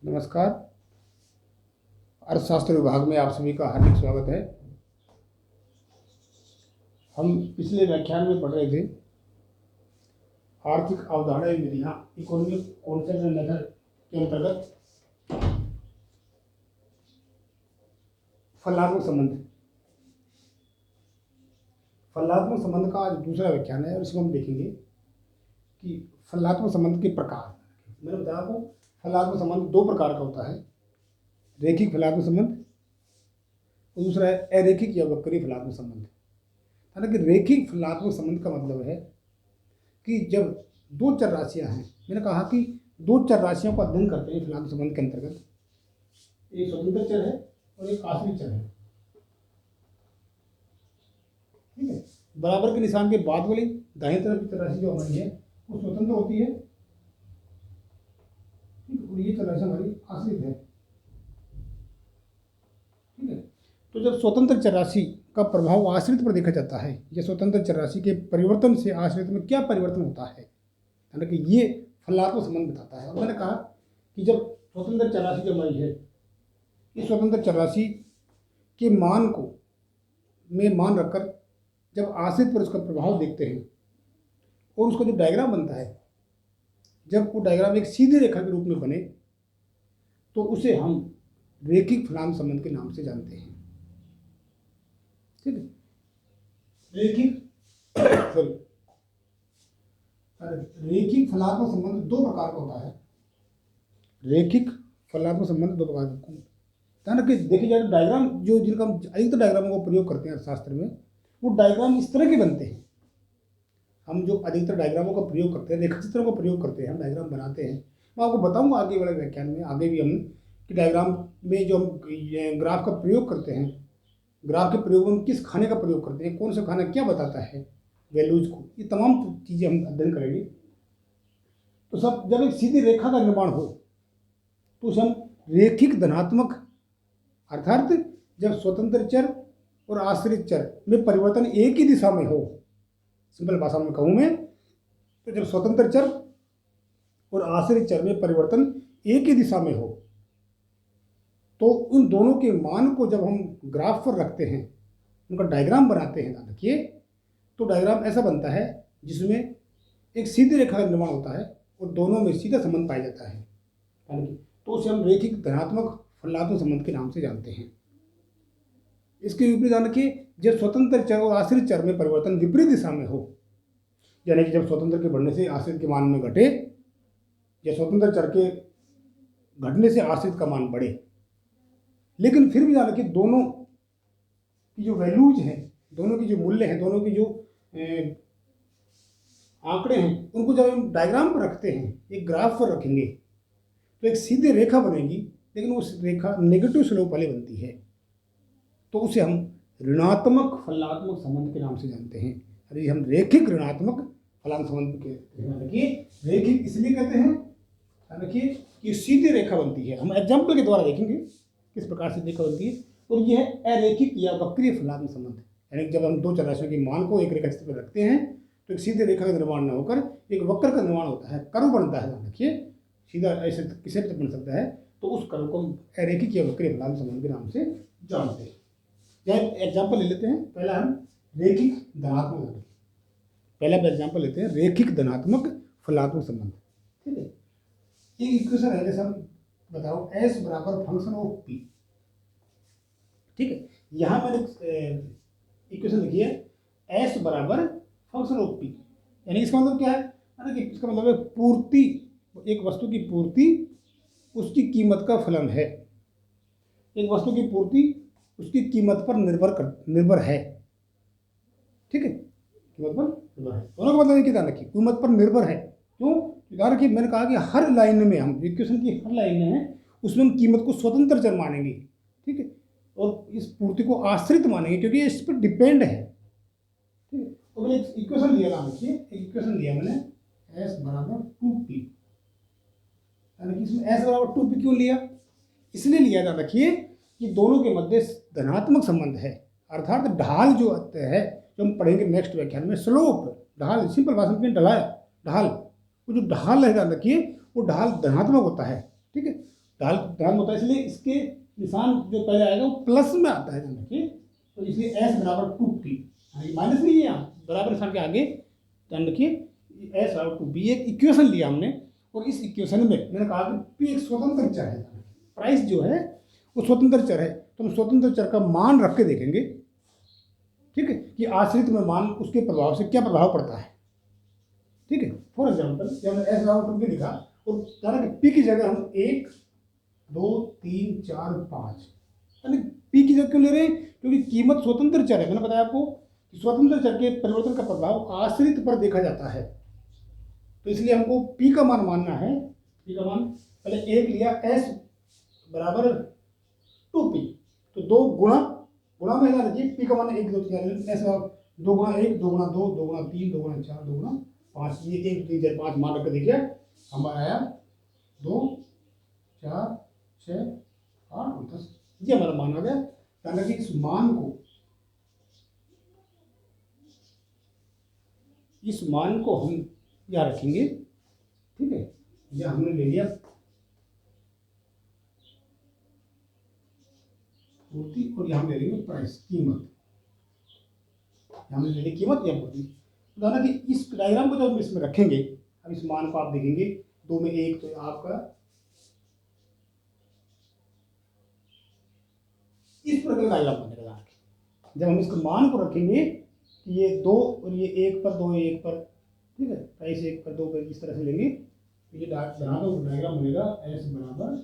नमस्कार। अर्थशास्त्र विभाग में आप सभी का हार्दिक स्वागत है। हम पिछले व्याख्यान में पढ़ रहे थे आर्थिक अवधारणा विधियाँ इकोनॉमिक कॉन्सेप्ट एंड मेथड के अंतर्गत फलात्मक संबंध। फलात्मक संबंध का आज दूसरा व्याख्यान है और इसमें हम देखेंगे कि फलात्मक संबंध के प्रकार। मैंने बताया आपको फलात्मक संबंध दो प्रकार का होता है, रेखिक फलात्मक संबंध और दूसरा है अरेखिक या वक्रीय फलात्मक संबंध। हालांकि रेखिक फलात्मक संबंध का मतलब है कि जब दो चर राशियां हैं, मैंने कहा कि दो चर राशियों का अध्ययन करते हैं फलात्मक संबंध के अंतर्गत, एक स्वतंत्र चर है और एक आश्रित चर है। ठीक है, बराबर के निशान के बाद वाली दाहिनी तरफ की चर राशि जो हमारी है वो स्वतंत्र होती है और ये चर राशि हमारी आश्रित है। ठीक है, तो जब स्वतंत्र चर राशि का प्रभाव आश्रित पर देखा जाता है या स्वतंत्र चर राशि के परिवर्तन से आश्रित में क्या परिवर्तन होता है, यानी कि ये फलात्मक संबंध बताता है। और मैंने कहा कि जब स्वतंत्र चर राशि जो हमारी है, इस स्वतंत्र चर राशि के मान को में मान रखकर जब आश्रित पर उसका प्रभाव देखते हैं और उसका जो डायग्राम बनता है, जब वो डायग्राम एक सीधी रेखा के रूप में बने तो उसे हम रेखिक फलात्मक संबंध के नाम से जानते हैं। ठीक है, रेखिक फलात्मक संबंध दो प्रकार का होता है। रेखिक फलात्मक संबंध दो प्रकार का, ध्यान रखिए। देखिए जाए डायग्राम जो जिनका हम अधिकतर डायग्रामों का प्रयोग करते हैं शास्त्र में, वो डायग्राम इस तरह के बनते हैं। हम जो अधिकतर डायग्रामों का प्रयोग करते हैं, रेखा चित्रों का प्रयोग करते हैं, हम डायग्राम बनाते हैं। मैं आपको बताऊंगा आगे वाले व्याख्यान में, आगे भी हम कि डायग्राम में जो हम ग्राफ का प्रयोग करते हैं, ग्राफ के प्रयोग में किस खाने का प्रयोग करते हैं, कौन सा खाना क्या बताता है वैल्यूज को, ये तमाम चीज़ें हम अध्ययन करेंगे। तो सब जब एक सीधी रेखा का निर्माण हो तो उसे हम रेखिक धनात्मक, अर्थात जब स्वतंत्र चर और आश्रित चर में परिवर्तन एक ही दिशा में हो, सिंपल भाषा में कहूँ मैं तो जब स्वतंत्र चर और आश्रित चर में परिवर्तन एक ही दिशा में हो तो उन दोनों के मान को जब हम ग्राफ पर रखते हैं, उनका डायग्राम बनाते हैं, देखिए तो डायग्राम ऐसा बनता है जिसमें एक सीधी रेखा का निर्माण होता है और दोनों में सीधा संबंध पाया जाता है, तो उसे हम रेखिक धनात्मक फलात्मक संबंध के नाम से जानते हैं। इसके विपरीत ध्यान रखिए, जब स्वतंत्र चर और आश्रित चर में परिवर्तन विपरीत दिशा में हो, यानी कि जब स्वतंत्र के बढ़ने से आश्रित के मान में घटे या स्वतंत्र चर के घटने से आश्रित का मान बढ़े, लेकिन फिर भी ध्यान रखिए दोनों की जो वैल्यूज हैं, दोनों की जो मूल्य हैं, दोनों की जो आंकड़े हैं, उनको जब हम डायग्राम पर रखते हैं, एक ग्राफ पर रखेंगे तो एक सीधी रेखा बनेगी, लेकिन उस रेखा नेगेटिव स्लोप वाली बनती है, तो उसे हम ऋणात्मक फलात्मक संबंध के नाम से जानते हैं। अरे हम रेखिक ऋणात्मक फलात्मक संबंध के देखिए, रेखिक इसलिए कहते हैं, देखिए कि सीधी रेखा बनती है। हम एग्जाम्पल के द्वारा देखेंगे किस प्रकार से रेखा बनती है। और यह है अरेखिक या वक्रीय फलात्मक संबंध, यानी जब हम दो चर राशियों के मान को एक रेखा चित्र पर रखते हैं तो एक सीधी रेखा का निर्माण न होकर एक वक्र का निर्माण होता है, कर्व बनता है। देखिए सीधा ऐसे किसी भी बन सकता है, तो उस कर्व को हम अरेखिक या वक्रीय फलात्मक संबंध के नाम से जानते हैं। एग्जाम्पल ले लेते हैं। पहला हम रेखिक धनात्मक, पहला एग्जाम्पल लेते हैं रेखिक धनात्मक फलात्मक संबंध। ठीक है, एक इक्वेशन है, जैसे हम बताओ S बराबर फंक्शन ऑफ P। ठीक है, यहाँ मैंने इक्वेशन लिखी है S बराबर फंक्शन ऑफ P, यानी इसका मतलब क्या है, यानी कि इसका मतलब है पूर्ति, एक वस्तु की पूर्ति उसकी कीमत का फलन है। एक वस्तु की पूर्ति उसकी कीमत पर निर्भर है। ठीक है, कीमत पर निर्भर है, दोनों का मतलब क्या रखिए, कीमत पर निर्भर है। क्यों, याद रखिए मैंने कहा कि हर लाइन में, हम इक्वेशन की हर लाइन में है उसमें हम कीमत को स्वतंत्र चर मानेंगे। ठीक है, और इस पूर्ति को आश्रित मानेंगे क्योंकि इस पर डिपेंड है। ठीक है, तो मैंने एक इक्वेशन लिया, नाम रखिए एक इक्वेशन लिया मैंने S बराबर 2P, यानी कि इसमें S बराबर 2P क्यों लिया, इसलिए लिया, ध्यान रखिए कि दोनों के मध्य धनात्मक संबंध है, अर्थात ढाल जो है, जो हम पढ़ेंगे नेक्स्ट व्याख्यान में, स्लोप, ढाल, सिंपल भाषा में ढलाया ढाल, वो जो ढाल है ध्यान रखिए वो ढाल धनात्मक होता है। ठीक है, ध्यान होता है, इसलिए इसके निशान जो पहले आएगा वो प्लस में आता है, ध्यान रखिए। तो इसलिए एस बराबर 2p, माइनस नहीं है यहाँ, बराबर निशान के आगे, ध्यान रखिए एस बराबर 2p। एक इक्वेशन लिया हमने, और इस इक्वेशन में मैंने कहा कि p एक स्वतंत्र चर है, प्राइस जो है वो स्वतंत्र चर है, तो हम स्वतंत्र चर का मान रख के देखेंगे, ठीक है, कि आश्रित में मान उसके प्रभाव से क्या प्रभाव पड़ता है, ठीक है। फॉर एग्जाम्पल जब हमने एस बराबर 2p लिखा, और जाना कि p की जगह हम 1 2 3 4 5, यानी p की जगह क्यों ले रहे हैं, क्योंकि कीमत स्वतंत्र चर है। मैंने बताया आपको कि स्वतंत्र चर के परिवर्तन का प्रभाव आश्रित पर देखा जाता है, तो इसलिए हमको p का मान मानना है। p का मान पहले 1 लिया, s बराबर 2p, तो 2 गुणा में ना रखिए, p का मान 1 2 3 s 2 गुणा 1 2 गुणा 2 2 गुणा 3 2 गुणा 4 2 गुणा 5, ये 1 2 3 4 5 मान रख के देखिए, हमारा आया 2 4 6 8 और 10, ये हमारा मान आ गया। यानी कि इस मान को हम यहाँ रखेंगे, ठीक है। यह हमने ले लिया पूर्ति, और यहाँ ले लेंगे प्राइस, कीमत, हमने ले ली कीमत या पूर्ति। तो ना कि इस डायग्राम को जब हम इसमें रखेंगे, अब इस मान को आप देखेंगे 2 में 1, तो आपका इस प्रकार का डायग्राम बनेगा। जब हम इसके मान को रखेंगे कि ये 2 और ये 1 पर 2 1 पर, ठीक है, प्राइस 1 पर 2 पर, इस तरह से लेंगे, तो ये डायग्राम बनेगा एस बराबर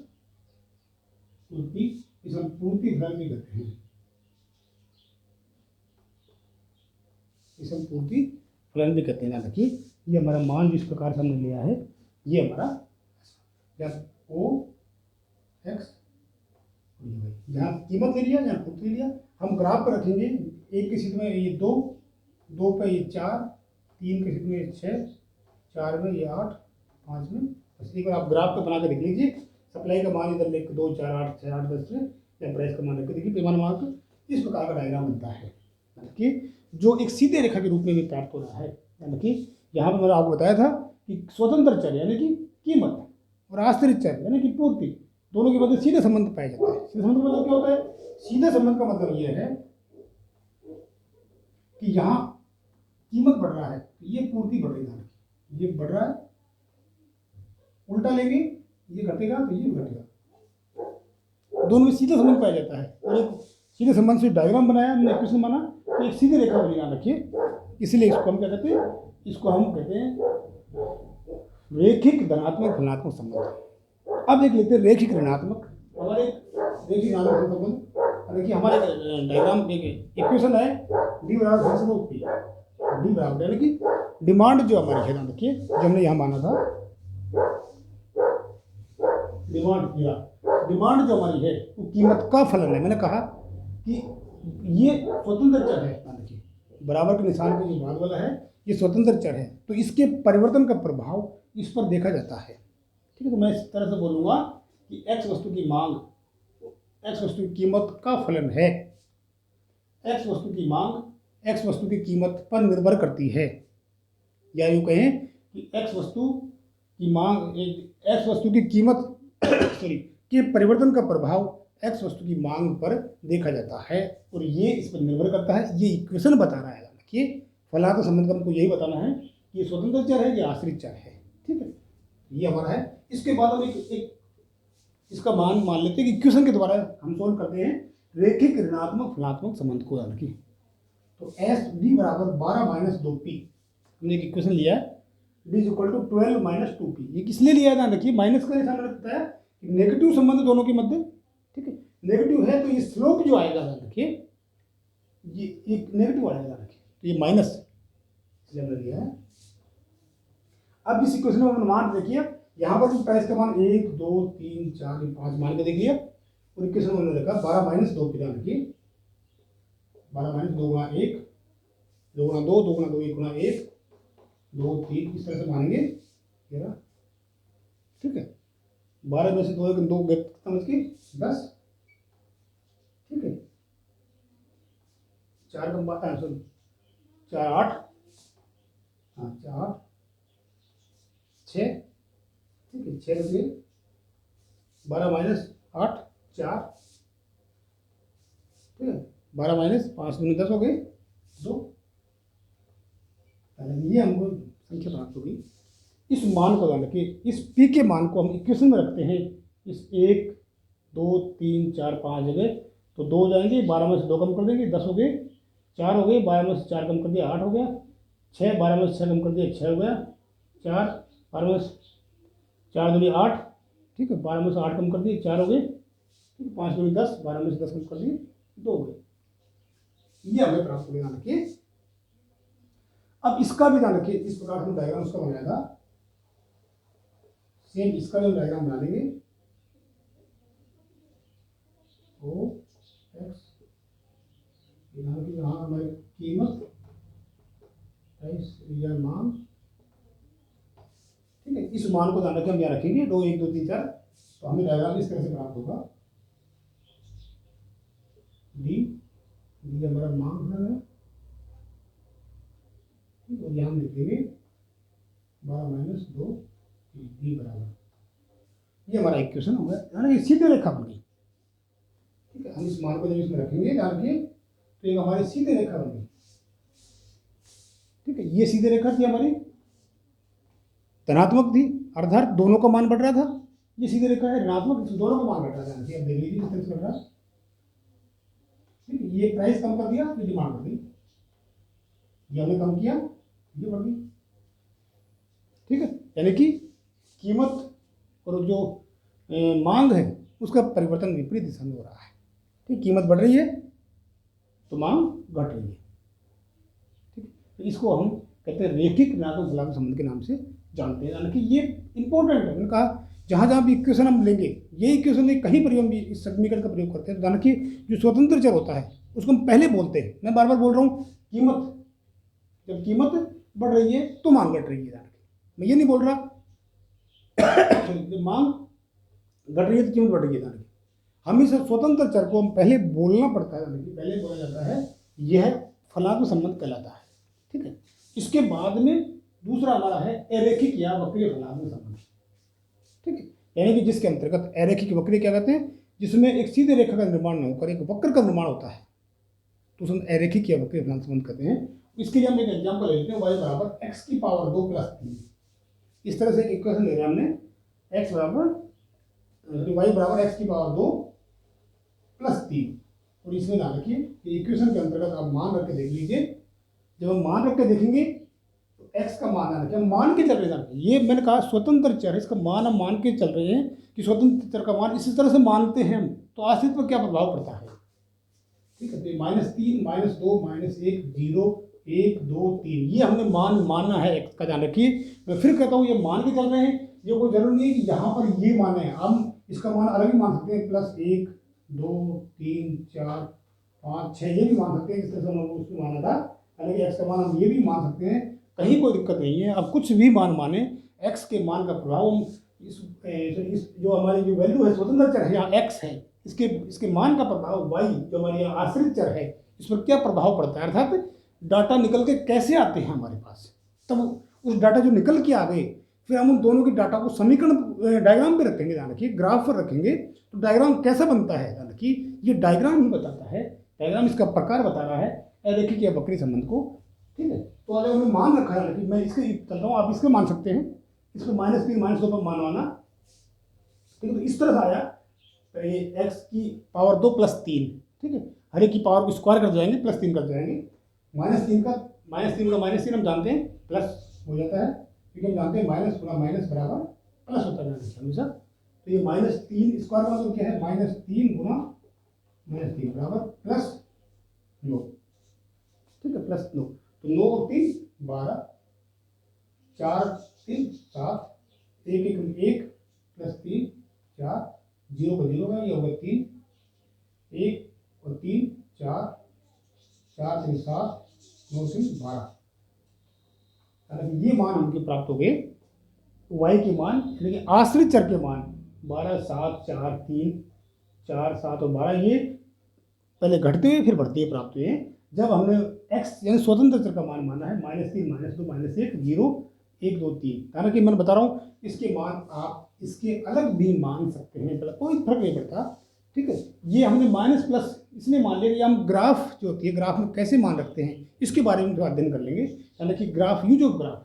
पूर्ति, इसे हम पूर्ति फलन भी कहते हैं, इसे हम पूर्ति फलन भी कहते हैं। ध्यान रखिए, ये हमारा मान जिस प्रकार से हमने लिया है, ये हमारा जब ओ एक्स, यहाँ कीमत ले लिया, यहाँ पूर्ति ले लिया, हम ग्राफ पर रखेंगे। एक की स्थिति में ये 2 2 पे ये 4 3 की स्थिति में 6 4 में ये 8 5 में, बस एक बार आप ग्राफ पे बना के देख लीजिए। सप्लाई का मान इधर लेकर 2 4 8 6 8 10 में, या प्राइस का मान रख के देखिए, पैमाना मार्क इस प्रकार का डायग्राम बनता है, कि जो एक सीधे रेखा के रूप में भी प्राप्त हो रहा है। यानी कि यहाँ पर मैंने आपको बताया था कि स्वतंत्र चर यानी कि कीमत और आश्रित चर यानी कि पूर्ति, दोनों के मध्य सीधे संबंध पाया जाता है। सीधे संबंध का मतलब क्या होता है, सीधे संबंध का मतलब यह है कि यहाँ कीमत बढ़ रहा है तो ये पूर्ति बढ़ रही है, ये बढ़ रहा है, उल्टा लेंगे ये घटेगा तो ये घटेगा, दोनों में सीधा संबंध पाया जाता है। और एक सीधे संबंध से डायग्राम बनाया हमने, इक्वेशन बना, तो एक सीधी रेखा बनी, ध्यान रखिए। इसलिए इसको हम क्या कहते हैं, इसको हम कहते हैं रेखिक धनात्मक धनात्मक संबंध। अब देख लेते हैं रेखिक ऋणात्मक, हमारे रेखिक ऋणात्मक संबंध। देखिए हमारे डायग्राम एक इक्वेशन है, डी बराबर पी, डी बराबर यानी कि डिमांड जो हमारी है, ध्यान रखिए, जो हमने यहाँ माना था डिमांड जो हमारी है वो कीमत का फलन है। मैंने कहा कि ये स्वतंत्र चर है, ध्यान रखिए, बराबर के निशान के जो बाद वाला है ये स्वतंत्र चर है, तो इसके परिवर्तन का प्रभाव इस पर देखा जाता है, ठीक है। तो मैं इस तरह से बोलूँगा कि एक्स वस्तु की मांग एक्स वस्तु की कीमत का फलन है। एक्स वस्तु की मांग एक्स वस्तु की कीमत पर निर्भर करती है, या यूँ कहें कि एक्स वस्तु की मांग एक्स वस्तु की कीमत सॉरी के परिवर्तन का प्रभाव एक्स वस्तु की मांग पर देखा जाता है, और ये इस पर निर्भर करता है। ये इक्वेशन बता रहा है कि फलाना संबंध का हमको यही बताना है कि ये स्वतंत्र चर है या आश्रित चर है, ठीक है। ये हमारा है। इसके बाद हम एक इसका मान लेते हैं कि इक्वेशन के द्वारा हम सोल्व करते हैं रेखिक ऋणात्मक फलात्मक संबंध को, यानी कि तो एस डी बराबर 12 माइनस 2p, हमने एक इक्वेशन लिया है, D is equal to 12 minus 2p। ये किस लिए लिया, ध्यान रखिए, माइनस का निशान रखता है, नेगेटिव संबंध दोनों के मध्य, ठीक है। नेगेटिव है तो ये स्लोप जो आएगा, ध्यान रखिए, ये एक नेगेटिव आएगा, ध्यान रखिए, तो ये माइनस इसलिए हमने लिया है। अब इस इक्वेशन में हम मान देखिए, यहाँ पर भी प्राइस का मान 1 2 3 4 5 मान के देख लिया, और इक्वेशन में हमने रखा 12 माइनस 2p, ध्यान रखिए, 12 माइनस 2 गुणा 1 2 गुणा 2 2 गुणा 2 1 गुणा 1 2 3, इस तरह से मानेंगे 13, ठीक है। 12 में से 2 1 2 समझ के 10, ठीक है, 4 कम 4 8, हाँ 4 6, ठीक है, 6 बजे 12 माइनस 8 4, ठीक है, 12 माइनस 5 दूनी 10 हो गए 2। ये हमको संख्या प्राप्त होगी। इस मान को ध्यान रखिए, इस पी के मान को हम इक्वेशन में रखते हैं। इस 1 2 3 4 5 जगह तो 2 जाएंगे, 12 में से 2 कम कर देंगे 10 हो गए, 4 हो गए, 12 में से 4 कम कर दिया 8 हो गया, 6 12 में से 6 कम कर दिया 6 हो गया, 4 12 में से 4 दूनी 8, ठीक है, 12 में से 8 कम कर दिए 4 हो गए, ठीक है, 5 दूनी 10, 12 में से 10 कम कर दिए 2 हो गए। ये हमें प्राप्त हो गया। ध्यान रखिए, अब इसका भी ध्यान रखिए, इस प्रकार हम डायग्राम उसका बनाया था, सेम इसका भी हम डायग्राम बना लेंगे। ओ एक्स यहाँ हमारी कीमत या मान, ठीक है, इस मान को ध्यान रखें, हम यहाँ रखेंगे 2 1 2 3 4, तो हमें डायग्राम इस तरह से प्राप्त होगा। डी डी हमारा मान है, ठीक है, यहाँ हम लिख देंगे 12 माइनस 2 डी बराबर, ये हमारा इक्वेशन होगा, यानी सीधी रेखा बन गई। ठीक है, हम इस मान को जब इसमें रखेंगे ध्यान रखिए, तो एक हमारी सीधी रेखा बन गई। ठीक है, ये सीधी रेखा थी हमारी, धनात्मक थी, अर्थात दोनों का मान बढ़ रहा था। ये सीधी रेखा है ऋणात्मक, दोनों का मान बढ़ रहा था। अब देख लीजिए किस तरह से बढ़ रहा है। ठीक है, ये प्राइस कम कर दिया, ये डिमांड बढ़ गई, ये हमने कम किया, ये बढ़ गई। ठीक है, यानी कि कीमत और जो मांग है उसका परिवर्तन विपरीत दिशा में हो रहा है। ठीक, कीमत बढ़ रही है तो मांग घट रही है। ठीक, तो इसको हम कहते हैं रेखिक ऋणात्मक फलात्मक संबंध के नाम से जानते हैं। यानी कि ये इंपॉर्टेंट है। मैंने कहा जहाँ जहाँ भी इक्वेशन हम लेंगे, ये इक्वेशन में कहीं पर हम भी इस समीकरण का प्रयोग करते हैं, तो कि जो स्वतंत्र चर होता है उसको हम पहले बोलते हैं। मैं बार बार बोल रहा हूँ, कीमत, जब कीमत बढ़ रही है तो मांग घट रही है। मैं ये नहीं बोल रहा जब मांग घट रही है तो कीमत बढ़ रही है। हमेशा स्वतंत्र चर को हम पहले बोलना पड़ता है, पहले बोला जाता है, यह फलात्मक संबंध कहलाता है। ठीक है, इसके बाद में दूसरा हमारा है अरेखिक या वक्रीय फलात्मक संबंध। ठीक है, यानी कि जिसके अंतर्गत अरेखिक वक्रीय क्या कहते हैं, जिसमें एक सीधे रेखा का निर्माण न होकर एक वक्र का निर्माण होता है, तो उसमें अरेखिक या वक्रीय फलात्मक संबंध कहते हैं। इसके लिए हम एक एग्जाम्पल लेते हैं, y बराबर x की पावर 2 प्लस 3। इस तरह से इक्वेशन ले रहे हैं हमने, x बराबर y बराबर x की पावर 2 प्लस 3, और इसमें ध्यान रखिए कि इक्वेशन के अंतर्गत आप मान रख के देख लीजिए। जब हम मान रख के देखेंगे तो x का मान ध्यान रखिए, हम मान के चल रहे हैं। ये मैंने कहा स्वतंत्र चर, इसका मान हम मान के चल रहे हैं कि स्वतंत्र चर का मान इसी तरह से मानते हैं हम, तो आश्रित पर क्या प्रभाव पड़ता है। ठीक है, तो -3 -2 -1 0 1 2 3, ये हमने मान माना है x का, ध्यान रखिए। मैं फिर कहता हूँ ये मान के चल रहे हैं, ये कोई जरूरी नहीं है कि यहाँ पर ये माने हैं, हम इसका मान अलग ही मान सकते हैं, +1 2 3 4 5 6 ये भी मान सकते हैं, इस तरह से हम उसको माना था। हालांकि x का मान हम ये भी मान सकते हैं, कहीं कोई दिक्कत नहीं है। अब कुछ भी मान माने, x के मान का प्रभाव हम इस जो हमारी जो वैल्यू है स्वतंत्र चर है यहाँ x है, इसके मान का प्रभाव y जो हमारे यहाँ आश्रित चर है इस पर क्या प्रभाव पड़ता है, अर्थात डाटा निकल के कैसे आते हैं हमारे पास। तब उस डाटा जो निकल के आ गए, फिर हम उन दोनों के डाटा को समीकरण डायग्राम पे रखेंगे, ध्यान रखिए ग्राफ पर रखेंगे, तो डायग्राम कैसा बनता है, ध्यान रखिए ये डायग्राम ही बताता है, डायग्राम इसका प्रकार बता रहा है अरेखिक या वक्रीय संबंध को। ठीक है, तो अगर हमने मान रखा है कि मैं इसके चल रहा हूँ, आप इसके मान सकते हैं, इसको -3 -2 पर मानवाना। ठीक है, तो इस तरह से आया, तो ये x की पावर 2 प्लस 3, ठीक है, हर एक की पावर को स्क्वायर कर जाएंगे, +3 कर जाएंगे। -3 का -3 हम जानते हैं प्लस हो जाता है, क्योंकि हम जानते हैं माइनस गुना माइनस बराबर प्लस होता है हमेशा। तो ये -3 स्क्वायर का मतलब क्या है, -3 गुना -3 बराबर +9। ठीक है, +9, तो 9 और 3 12, 4 3 7, 1 1 1 +3 4, 0 का 0 का, ये होगा 3, 1 और 3 4, 4 3 7, 9 3 12। ये मान हमके प्राप्त हो गए, y के मान यानी कि आश्रित चर के मान 12 7 4 3 4 7 और 12, ये पहले घटते हुए फिर बढ़ते हुए प्राप्त हुए। जब हमने x यानी स्वतंत्र चर का मान माना है, -3 -2 -1 0 1 2 3, हालांकि मैंने बता रहा हूँ इसके मान आप इसके अलग भी मान सकते हैं, मतलब कोई फर्क नहीं पड़ता, ठीक है। ये हमने माइनस प्लस इसलिए मान लिया कि हम ग्राफ जो होती है, ग्राफ में कैसे मान रखते हैं इसके बारे में थोड़ा अध्ययन कर लेंगे, यानी कि ग्राफ, यूज ऑफ ग्राफ,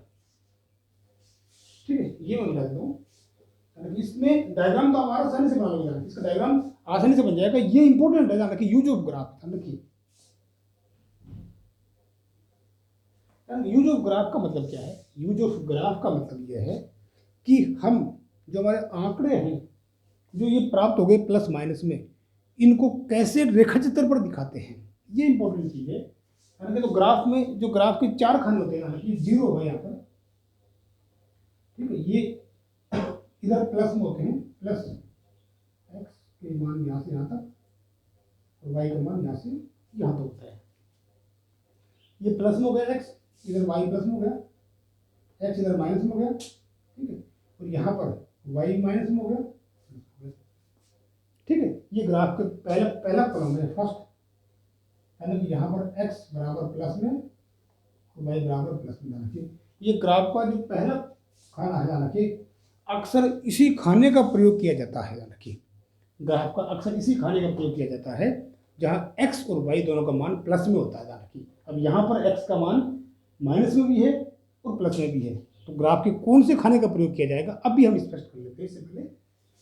ठीक है। ये मैं बता देता हूँ, इसमें डायग्राम तो हमारा आसानी से बना लेगा, इसका डायग्राम आसानी से बन जाएगा। ये इंपॉर्टेंट है, यानी कि use of graph, use of graph का मतलब क्या है? यूज ऑफ ग्राफ का मतलब यह है कि हम जो हमारे आंकड़े हैं जो ये प्राप्त हो गए प्लस माइनस में, इनको कैसे रेखाचित्र पर दिखाते हैं, ये इंपॉर्टेंट चीज है। यानी कि तो ग्राफ में जो ग्राफ के चार खाने होते हैं ना, ये जीरो है यहाँ पर, ठीक है। ये इधर प्लस में होते हैं, प्लस एक्स के मान यहाँ से यहाँ तक और वाई का मान यहाँ से यहाँ तक होता है। ये प्लस में हो गया एक्स, इधर वाई प्लस में हो गया, एक्स इधर माइनस में हो गया, ठीक है। और यहाँ पर वाई माइनस में हो गया, ठीक है। ये ग्राफ का पहला कॉलम है, फर्स्ट, यानी कि यहाँ पर एक्स बराबर प्लस में और वाई बराबर प्लस में जाना चाहिए। ये ग्राफ का जो पहला खाना है, यानी कि अक्सर इसी खाने का प्रयोग किया जाता है, यानी कि ग्राफ का अक्सर इसी खाने का प्रयोग किया जाता है जहाँ एक्स और वाई दोनों का मान प्लस में होता है, यानी कि अब यहाँ पर एक्स का मान माइनस में भी है और प्लस में भी है, तो ग्राफ के कौन से खाने का प्रयोग किया जाएगा अभी हम स्पष्ट कर लेते हैं। इससे पहले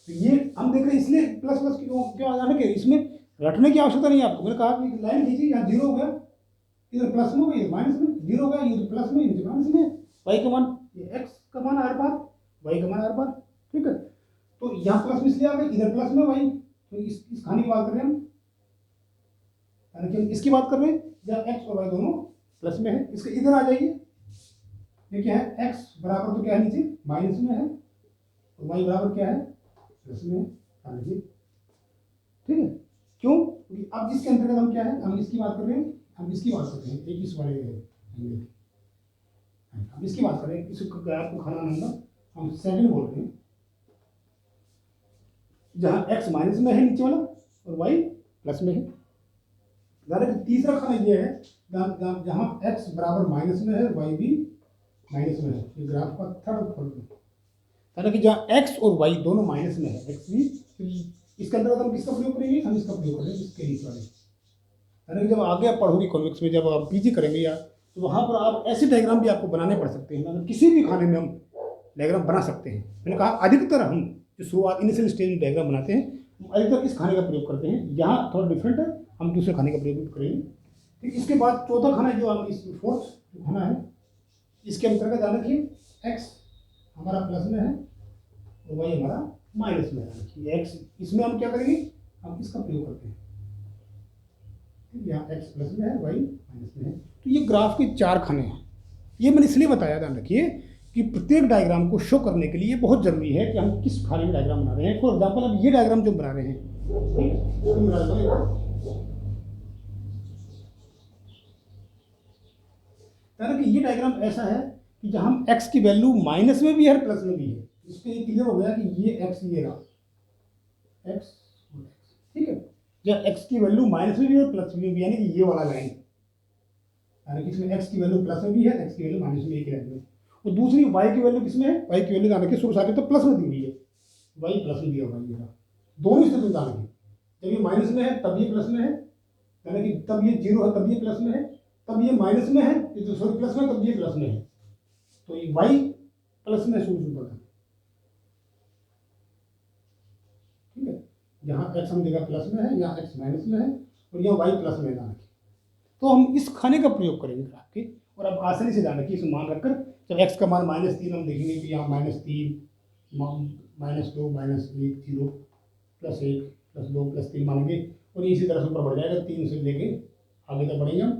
तो ये हम देख रहे हैं, इसलिए प्लस प्लस क्यों आ जाना कि इसमें रटने की आवश्यकता नहीं है आपको। मैंने कहा कि लाइन खींची, यहाँ जीरो हो गया, इधर प्लस में हो गया, इधर माइनस में, जीरो हो गया, इधर प्लस में, इधर माइनस में, वाई का मान, ये एक्स का मान आर पार, वाई का मान आर पार, ठीक है। तो यहाँ प्लस में इसलिए आ गया, इधर प्लस में वाई, तो इस खाने की बात कर रहे हैं हम, यानी कि हम इसकी बात कर रहे हैं जहाँ एक्स और वाई दोनों प्लस में है। इसके इधर आ जाइए, ये क्या है, एक्स बराबर तो क्या है नीचे माइनस में है और वाई बराबर क्या है प्लस में है, ठीक है। क्यों? क्योंकि अब इसके अंतर्गत हम क्या है, हम इसकी बात कर रहे हैं, हम इसकी बात करते हैं, एक इस वाले हम इसकी बात कर रहे हैं, इसको ग्राफ को खाना नंबर हम सेकंड बोल रहे हैं, जहाँ एक्स माइनस में है नीचे वाला और वाई प्लस में है। यानी कि तीसरा खाना ये है जहाँ एक्स बराबर माइनस में है, वाई भी माइनस में है, ये ग्राफ का थर्ड फॉर्म, यानी कि जहाँ एक्स और वाई दोनों माइनस में है, एक्स भी, इसके अंदर हम किसका प्रयोग करेंगे, हम इसका प्रयोग करेंगे, इसके नीचे वाले। यानी कि जब आगे आप पढ़ोगे इकोनॉमिक्स में, जब आप पीजी करेंगे या, तो वहाँ पर आप ऐसे डायग्राम भी आपको बनाने पड़ सकते हैं, मतलब किसी भी खाने में हम डायग्राम बना सकते हैं। मैंने कहा अधिकतर हम जो शुरुआत इनिशियल स्टेज में डायग्राम बनाते हैं अधिकतर इस खाने का प्रयोग करते हैं, यहाँ थोड़ा डिफरेंट है, हम दूसरे खाने का प्रयोग करेंगे। ठीक, इसके बाद चौथा खाना जो हम इस फोर्थ खाना है, इसके अंतर्गत जाना कि एक्स हमारा प्लस में है और वाई हमारा माइनस में है। एक्स इसमें हम क्या करेंगे, हम इसका प्रयोग करते हैं, यहाँ एक्स प्लस में है, वाई माइनस में है। तो ये ग्राफ के चार खाने हैं। ये मैंने इसलिए बताया, ध्यान रखिए कि प्रत्येक डायग्राम को शो करने के लिए बहुत जरूरी है कि हम किस खाने में डायग्राम बना रहे हैं। फॉर एग्जाम्पल अब ये डायग्राम जो बना रहे हैं, कि ये डायग्राम ऐसा है कि जहाँ हम एक्स की वैल्यू माइनस में भी है प्लस में भी है, इसके ये क्लियर हो गया कि ये एक्स ये रहा एक्स, ठीक है। जब एक्स की वैल्यू माइनस में भी है प्लस में भी, यानी कि ये वाला लाइन, यानी कि इसमें एक्स की वैल्यू प्लस में भी है, एक्स की वैल्यू माइनस में एक लाइन में। और दूसरी वाई की वैल्यू किसमें है, वाई की वैल्यू जाने के शुरू से आगे तो प्लस में दी हुई है, वाई प्लस में दिया हुआ है, ये दोनों स्थिति में जाने की। जब ये माइनस में है तब ये प्लस में है, यानी कि तब ये जीरो है तब ये प्लस में है, तब ये माइनस में है तो सॉरी प्लस में, तब ये प्लस में है, तो ये वाई प्लस में शुरू होता है, ठीक है। यहाँ एक्स हम देखा प्लस में है, यहाँ एक्स माइनस में है और यहाँ वाई प्लस में है। तो हम इस खाने का प्रयोग करेंगे ग्राफ के, और अब आसानी से जान रखिए, इसमें मान रखकर जब एक्स का मान -3 हम देखेंगे कि यहाँ -3 -2 -1 0 +1 +2 +3 मानेंगे, और इसी तरह से ऊपर बढ़ जाएगा, 3 से लेके आगे तक बढ़ेंगे हम,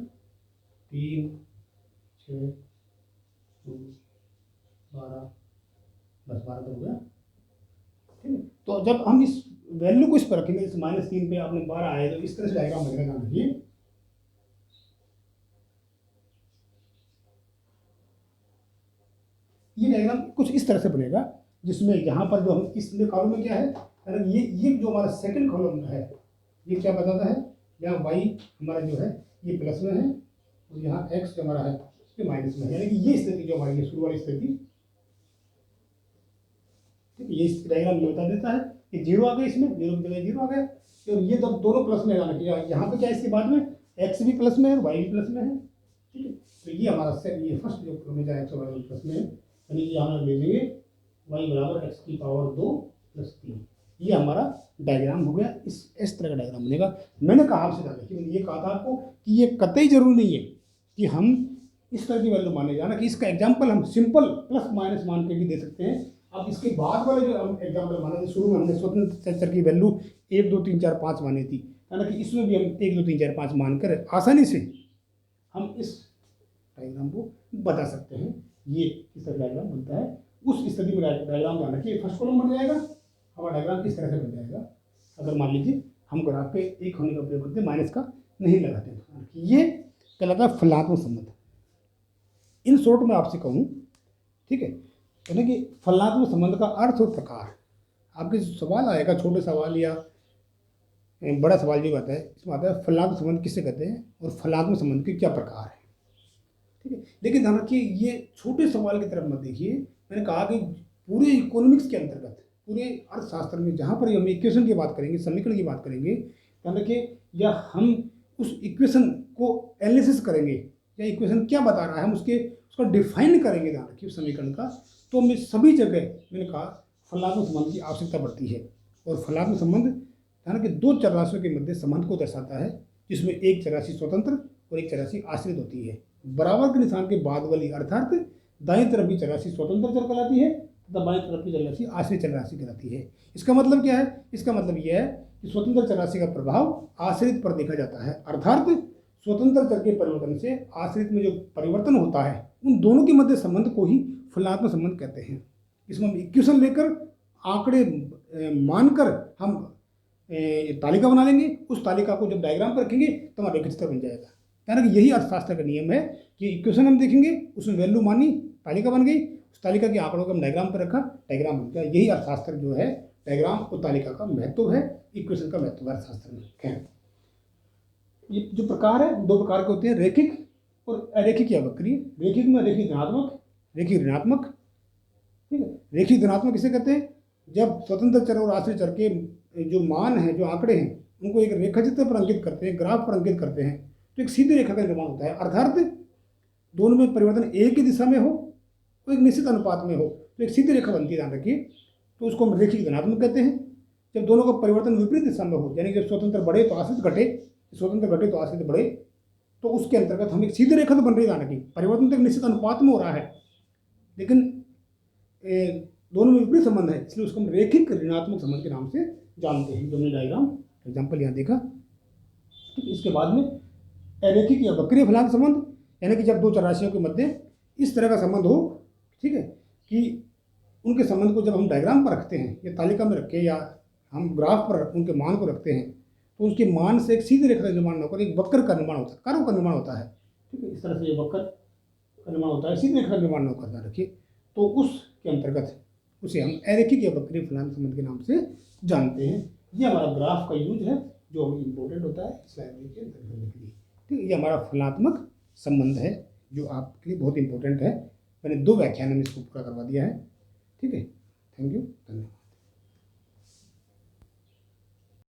3 6 2 12 10 12 तक हो गया, ठीक है। तो जब हम इस वैल्यू को इस पर रखेंगे, इस -3 पे आपने 12 आए, तो इस तरह से डायग्राम बनेगा, ध्यान रखिए। ये डायग्राम कुछ इस तरह से बनेगा, जिसमें यहाँ पर जो हम इसमें कॉलम में क्या है, ये जो हमारा सेकंड कॉलम है, ये क्या बताता है, यहाँ वाई हमारा जो है ये प्लस में है और यहाँ एक्स जो हमारा है ये माइनस में है, यानी कि ये स्थिति जो हमारी शुरू वाली स्थिति, ठीक है, ये इस डायग्राम ये बता देता है कि जीरो आ गया, इसमें जीरो की जगह जीरो आ गया। तो ये जब दोनों प्लस में आना चाहिए, यहाँ पे क्या है इसके बाद में एक्स भी प्लस में है, वाई भी प्लस में है। ठीक है, तो ये हमारा सेट, ये फर्स्ट जो हमेशा एक्स और वाई प्लस में है, यानी कि हम ले लेंगे वाई बराबर एक्स की पावर 2 + 3। ये हमारा डायग्राम हो गया। इस तरह का डायग्राम बनेगा। मैंने कहा आपसे पहले कि मैंने ये कहा था आपको कि ये कतई जरूरी नहीं है कि हम इस तरह की वैल्यू माने जाना कि इसका एग्जाम्पल हम सिंपल प्लस माइनस मान के भी दे सकते हैं। अब इसके बाद वाले जो हम एग्जाम्पल माने, शुरू में हमने स्वतंत्र चर की वैल्यू 1 2 3 4 5 मानी थी, हालांकि इसमें भी हम 1 2 3 4 5 मानकर आसानी से हम इस डायग्राम को बता सकते हैं। ये इस तरह डायग्राम बनता है। उस स्थिति में डायग्राम ध्यान रखिए, फर्स्ट कॉलम बन जाएगा हमारा डायग्राम किस तरह से बन जाएगा। अगर मान लीजिए हम ग्राफ पे एक होने का प्रयोग करते हैं, माइनस का नहीं लगाते हैं, ये कहलाता है फलनात्मक संबंध। इन शॉर्ट में आपसे कहूँ, ठीक है, यानी कि फलनात्मक संबंध का अर्थ और प्रकार। आपके सवाल आएगा, छोटे सवाल या बड़ा सवाल जो आता है, इसमें आता है फलनात्मक संबंध किससे कहते हैं और फलनात्मक संबंध के क्या प्रकार है। ठीक है, लेकिन ध्यान रखिए ये छोटे सवाल की तरफ मत देखिए। मैंने कहा कि पूरे इकोनॉमिक्स के अंतर्गत, पूरे अर्थशास्त्र में जहाँ पर हम इक्वेशन की बात करेंगे, समीकरण की बात करेंगे, ध्यान रखिए, या हम उस इक्वेशन को एनालिसिस करेंगे या इक्वेशन क्या बता रहा है हम उसको डिफाइन करेंगे, ध्यान रखिए उस समीकरण का, तो मैं सभी जगह मैंने कहा फलनात्मक संबंध की आवश्यकता पड़ती है। और फलनात्मक संबंध ध्यान रखिए दो चर राशियों के मध्य संबंध को दर्शाता है, जिसमें एक चर राशि स्वतंत्र और एक चर राशि आश्रित होती है। बराबर के निशान के बाद वाली अर्थात दाईं तरफ की चर राशि स्वतंत्र चर कहलाती है तथा बाईं तरफ की चर राशि आश्रित चर राशि कहलाती है। इसका मतलब क्या है? इसका मतलब यह है कि स्वतंत्र चर राशि का प्रभाव आश्रित पर देखा जाता है, अर्थात स्वतंत्र चर के परिवर्तन से आश्रित में जो परिवर्तन होता है उन दोनों के मध्य संबंध को ही फलनात्मक संबंध कहते हैं। इसमें हम इक्वेशन लेकर आंकड़े मानकर हम तालिका बना लेंगे, उस तालिका को जब डायग्राम पर रखेंगे तो हमारा रेखाचित्र बन जाएगा। यानी कि यही अर्थशास्त्र का नियम है कि इक्वेशन हम देखेंगे, उसमें वैल्यू मानी, तालिका बन गई, उस तालिका के आंकड़ों को हम डायग्राम पर रखा, डायग्राम बन गया। यही अर्थशास्त्र जो है, डायग्राम और तालिका का महत्व है, इक्वेशन का महत्व है अर्थशास्त्र में। खैर, ये जो प्रकार है दो प्रकार के होते हैं, रेखिक और अरेखिक या वक्रीय। रेखिक में रेखिक धनात्मक, रेखिक ऋणात्मक। ठीक है, रेखिक धनात्मक किसे कहते हैं? जब स्वतंत्र चर और आश्रित चर के जो मान है, जो आंकड़े हैं, उनको एक रेखाचित्र पर अंकित करते हैं, ग्राफ पर अंकित करते हैं, तो एक सीधी रेखा का निर्माण होता है, अर्थात दोनों में परिवर्तन एक ही दिशा में हो, तो एक निश्चित अनुपात में हो, तो एक सीधी रेखा बनती है, ध्यान रखिए, तो उसको हम रेखिक धनात्मक कहते हैं। जब दोनों का परिवर्तन विपरीत दिशा में हो, यानी जब स्वतंत्र बढ़े तो आश्रित घटे, स्वतंत्र घटे तो आश्रित बढ़े, तो उसके अंतर्गत हम एक सीधी रेखा तो बन रही है, ध्यान रखिए, परिवर्तन तो एक निश्चित अनुपात में हो रहा है, लेकिन दोनों में विपरीत संबंध है, इसलिए उसको हम रेखिक ऋणात्मक संबंध के नाम से जानते हैं, जो हमने डायग्राम एग्जाम्पल यहाँ देखा। ठीक, इसके बाद में अरेखिक या वक्रीय फलनात्मक संबंध, यानी कि जब दो चर राशियों के मध्य इस तरह का संबंध हो, ठीक है, कि उनके संबंध को जब हम डायग्राम पर रखते हैं या तालिका में रखें या हम ग्राफ पर उनके मान को रखते हैं, तो उसके मान से एक सीधी रेखा का निर्माण होकर एक वक्र का निर्माण होता है, कर्व का निर्माण होता है। ठीक है, इस तरह से ये वक्र का निर्माण होता है, सीधी रेखा का निर्माण होकर, ध्यान रखिए, तो उसके अंतर्गत उसे हम अरेखिक या वक्रीय फलनात्मक संबंध के नाम से जानते हैं। ये हमारा ग्राफ का यूज है जो हमें इम्पोर्टेंट होता है इस लाइब्रेरी के अंदर करने के लिए। ठीक है, ये हमारा फलनात्मक संबंध है जो आपके लिए बहुत इंपॉर्टेंट है। मैंने 2 व्याख्यान में इसको पूरा करवा दिया है। ठीक है, थैंक यू, धन्यवाद।